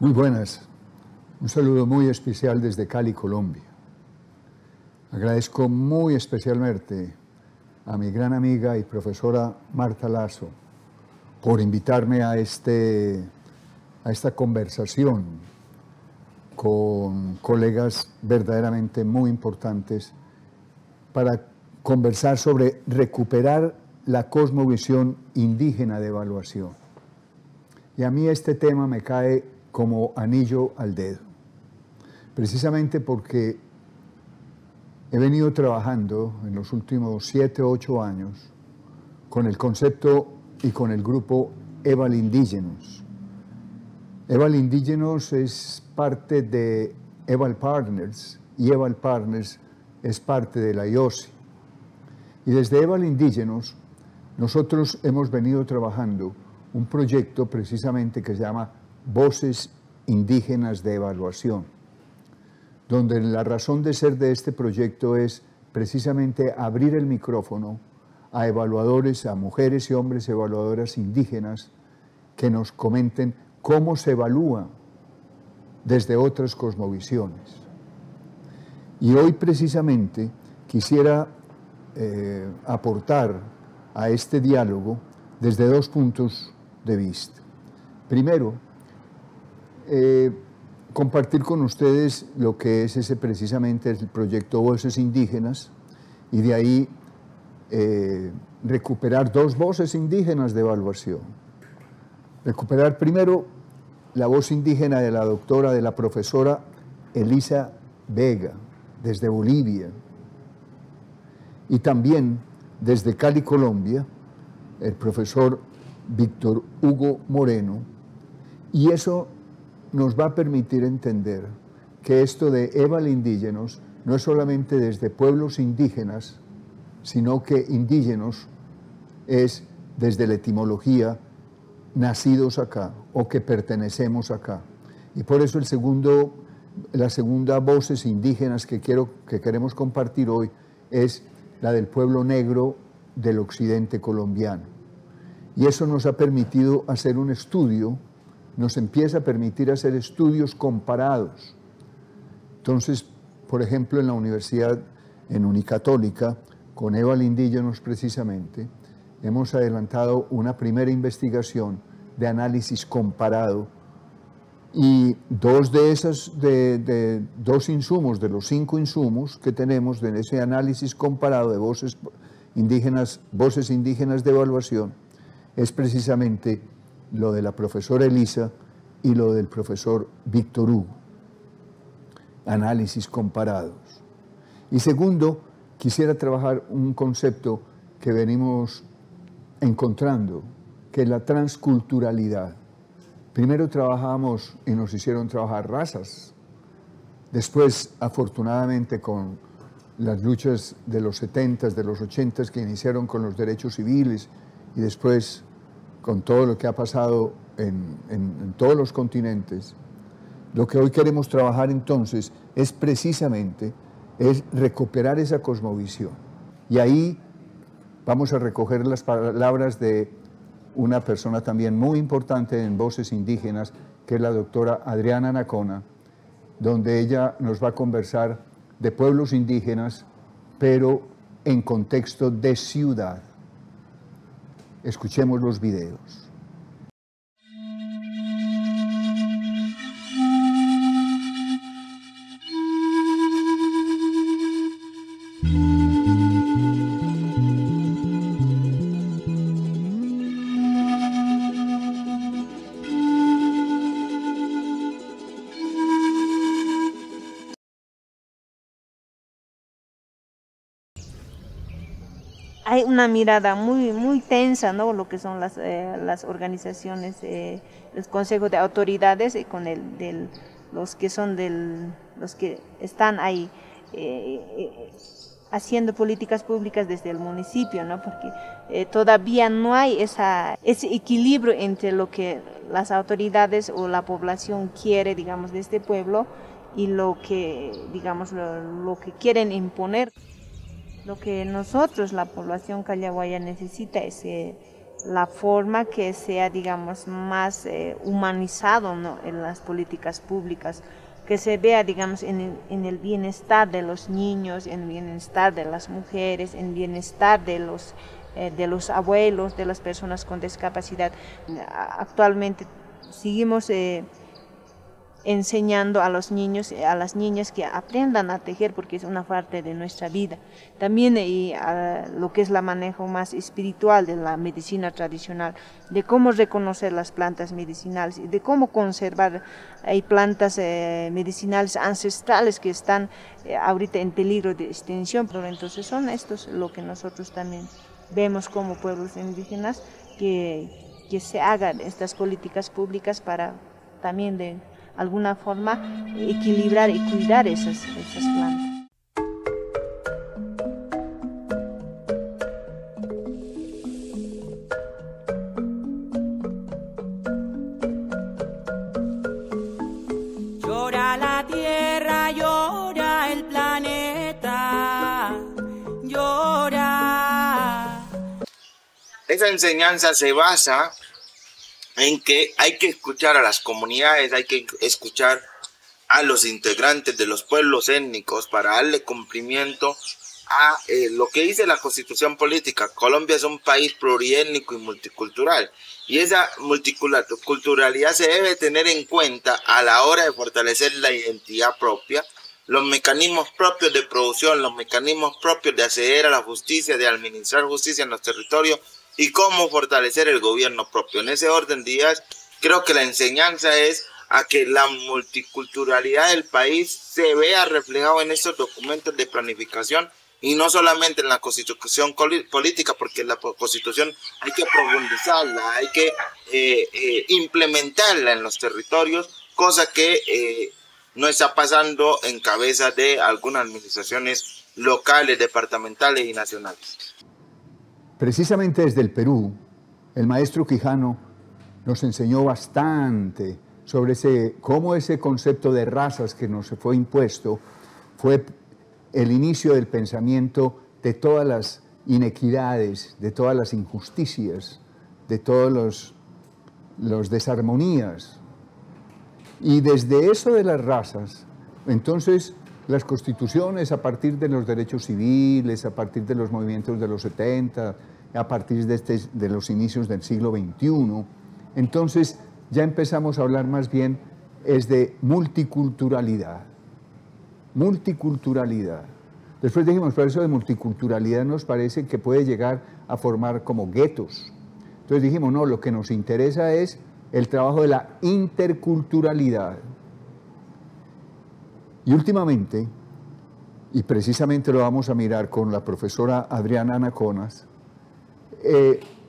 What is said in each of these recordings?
Muy buenas, un saludo muy especial desde Cali, Colombia. Agradezco muy especialmente a mi gran amiga y profesora Marta Lazo por invitarme a esta conversación con colegas verdaderamente muy importantes para conversar sobre recuperar la cosmovisión indígena de evaluación. Y a mí este tema me cae como anillo al dedo, precisamente porque he venido trabajando en los últimos 7 u 8 años con el concepto y con el grupo EVAL Indígenas. EVAL Indígenas es parte de EVAL Partners y EVAL Partners es parte de la IOSI. Y desde EVAL Indígenas nosotros hemos venido trabajando un proyecto precisamente que se llama Voces Indígenas de Evaluación, donde la razón de ser de este proyecto es precisamente abrir el micrófono a evaluadores, a mujeres y hombres evaluadoras indígenas que nos comenten cómo se evalúa desde otras cosmovisiones. Y hoy precisamente quisiera aportar a este diálogo desde 2 puntos de vista. Primero, compartir con ustedes lo que es precisamente el proyecto Voces Indígenas y de ahí recuperar 2 voces indígenas de evaluación. Recuperar primero la voz indígena de la profesora Elisa Vega, desde Bolivia, y también desde Cali, Colombia, el profesor Víctor Hugo Moreno, y eso nos va a permitir entender que esto de EVAL Indígenas no es solamente desde pueblos indígenas, sino que indígenas es desde la etimología nacidos acá o que pertenecemos acá. Y por eso la segunda voces indígenas que queremos compartir hoy es la del pueblo negro del occidente colombiano. Y eso nos ha permitido hacer un estudio, nos empieza a permitir hacer estudios comparados. Entonces, por ejemplo, en la universidad, en Unicatólica, con EVAL Indígenas precisamente, hemos adelantado una primera investigación de análisis comparado y 2 insumos, de los 5 insumos que tenemos de ese análisis comparado de voces indígenas de evaluación, es precisamente lo de la profesora Elisa y lo del profesor Víctor Hugo, análisis comparados. Y segundo, quisiera trabajar un concepto que venimos encontrando, que es la transculturalidad. Primero trabajamos y nos hicieron trabajar razas, después afortunadamente con las luchas de los 70s, de los 80s que iniciaron con los derechos civiles y después con todo lo que ha pasado en todos los continentes, lo que hoy queremos trabajar entonces es precisamente recuperar esa cosmovisión. Y ahí vamos a recoger las palabras de una persona también muy importante en voces indígenas, que es la doctora Adriana Anacona, donde ella nos va a conversar de pueblos indígenas, pero en contexto de ciudad. Escuchemos los videos. Hay una mirada muy tensa, ¿no? Lo que son las organizaciones, los consejos de autoridades y con los que están ahí haciendo políticas públicas desde el municipio, ¿no? Porque todavía no hay ese equilibrio entre lo que las autoridades o la población quiere, digamos, de este pueblo y lo que, digamos, lo que quieren imponer. Lo que nosotros, la población callahuaya, necesita es la forma que sea, digamos, más humanizado, ¿no?, en las políticas públicas, que se vea, digamos, en el bienestar de los niños, en el bienestar de las mujeres, en el bienestar de los abuelos, de las personas con discapacidad. Actualmente seguimos enseñando a los niños, a las niñas que aprendan a tejer porque es una parte de nuestra vida. También lo que es el manejo más espiritual de la medicina tradicional, de cómo reconocer las plantas medicinales y de cómo conservar. Hay plantas medicinales ancestrales que están ahorita en peligro de extinción, pero entonces son estos lo que nosotros también vemos como pueblos indígenas, que se hagan estas políticas públicas para también de alguna forma equilibrar y cuidar esas plantas. Llora la tierra, llora el planeta, llora. Esa enseñanza se basa en que hay que escuchar a las comunidades, hay que escuchar a los integrantes de los pueblos étnicos para darle cumplimiento a lo que dice la Constitución Política. Colombia es un país pluriétnico y multicultural, y esa multiculturalidad se debe tener en cuenta a la hora de fortalecer la identidad propia, los mecanismos propios de producción, los mecanismos propios de acceder a la justicia, de administrar justicia en los territorios, y cómo fortalecer el gobierno propio. En ese orden de ideas, creo que la enseñanza es a que la multiculturalidad del país se vea reflejado en estos documentos de planificación y no solamente en la Constitución política, porque la Constitución hay que profundizarla, hay que implementarla en los territorios, cosa que no está pasando en cabeza de algunas administraciones locales, departamentales y nacionales. Precisamente desde el Perú, el maestro Quijano nos enseñó bastante sobre cómo ese concepto de razas que nos fue impuesto fue el inicio del pensamiento de todas las inequidades, de todas las injusticias, de todas las desarmonías. Y desde eso de las razas, entonces las constituciones, a partir de los derechos civiles, a partir de los movimientos de los 70, a partir de los inicios del siglo XXI, entonces ya empezamos a hablar más bien es de multiculturalidad. Multiculturalidad. Después dijimos, pero eso de multiculturalidad nos parece que puede llegar a formar como guetos. Entonces dijimos, no, lo que nos interesa es el trabajo de la interculturalidad. Y últimamente, y precisamente lo vamos a mirar con la profesora Adriana Anaconas,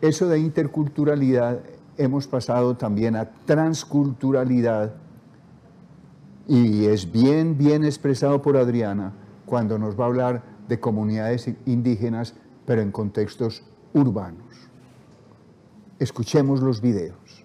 eso de interculturalidad hemos pasado también a transculturalidad, y es bien expresado por Adriana cuando nos va a hablar de comunidades indígenas, pero en contextos urbanos. Escuchemos los videos.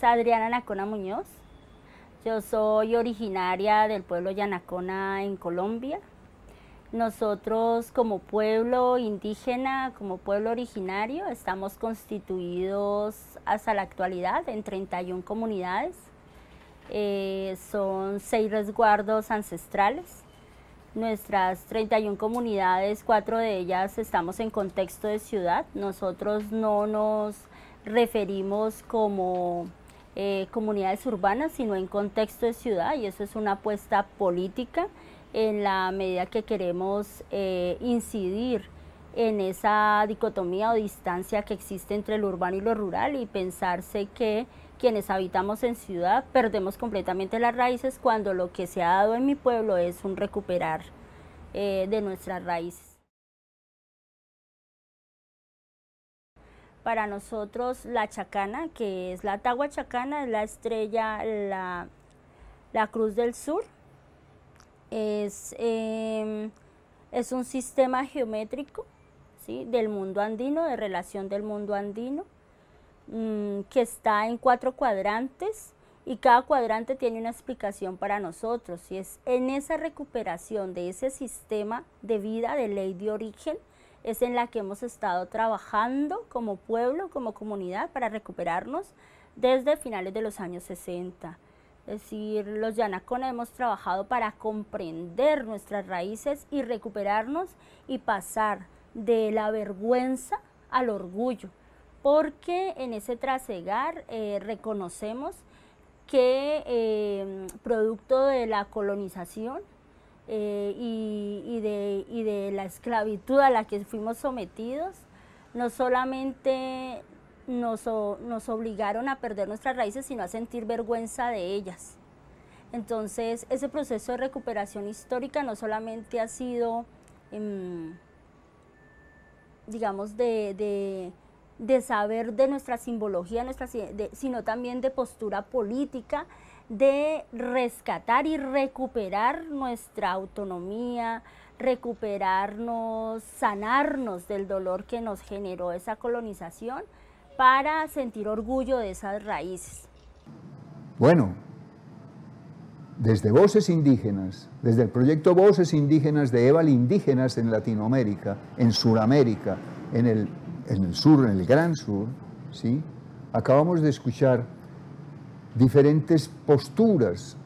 Adriana Anacona Muñoz. Yo soy originaria del pueblo Yanacona en Colombia. Nosotros como pueblo indígena, como pueblo originario, estamos constituidos hasta la actualidad en 31 comunidades. Son 6 resguardos ancestrales. Nuestras 31 comunidades, 4 de ellas estamos en contexto de ciudad. Nosotros no nos referimos como comunidades urbanas, sino en contexto de ciudad, y eso es una apuesta política en la medida que queremos incidir en esa dicotomía o distancia que existe entre lo urbano y lo rural, y pensarse que quienes habitamos en ciudad perdemos completamente las raíces, cuando lo que se ha dado en mi pueblo es un recuperar de nuestras raíces. Para nosotros la chacana, que es la tagua chacana, es la estrella, La Cruz del Sur es un sistema geométrico, ¿sí?, del mundo andino, de relación del mundo andino, que está en 4 cuadrantes, y cada cuadrante tiene una explicación para nosotros, y es en esa recuperación de ese sistema de vida, de ley de origen, es en la que hemos estado trabajando como pueblo, como comunidad, para recuperarnos desde finales de los años 60. Es decir, los Yanacona hemos trabajado para comprender nuestras raíces y recuperarnos y pasar de la vergüenza al orgullo, porque en ese trasegar reconocemos que producto de la colonización y de la esclavitud a la que fuimos sometidos, no solamente nos obligaron a perder nuestras raíces, sino a sentir vergüenza de ellas. Entonces, ese proceso de recuperación histórica no solamente ha sido, digamos, de saber de nuestra simbología, sino también de postura política, de rescatar y recuperar nuestra autonomía, recuperarnos, sanarnos del dolor que nos generó esa colonización, para sentir orgullo de esas raíces. Bueno, desde Voces Indígenas, desde el proyecto Voces Indígenas de EVAL Indígenas en Latinoamérica, en Suramérica, en el sur, en el Gran Sur, ¿sí?, acabamos de escuchar diferentes posturas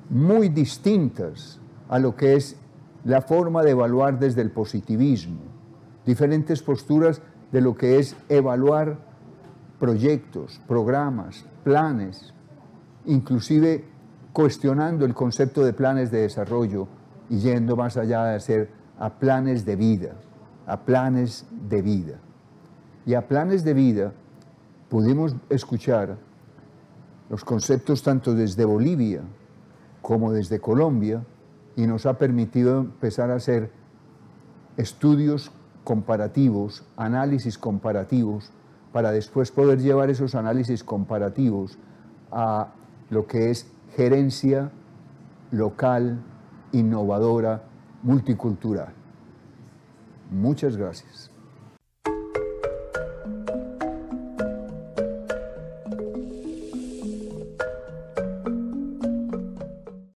muy distintas a lo que es la forma de evaluar desde el positivismo, diferentes posturas de lo que es evaluar proyectos, programas, planes, inclusive cuestionando el concepto de planes de desarrollo y yendo más allá de hacer a planes de vida, a planes de vida. Y a planes de vida pudimos escuchar los conceptos tanto desde Bolivia como desde Colombia, y nos ha permitido empezar a hacer estudios comparativos, análisis comparativos, para después poder llevar esos análisis comparativos a lo que es gerencia local, innovadora, multicultural. Muchas gracias.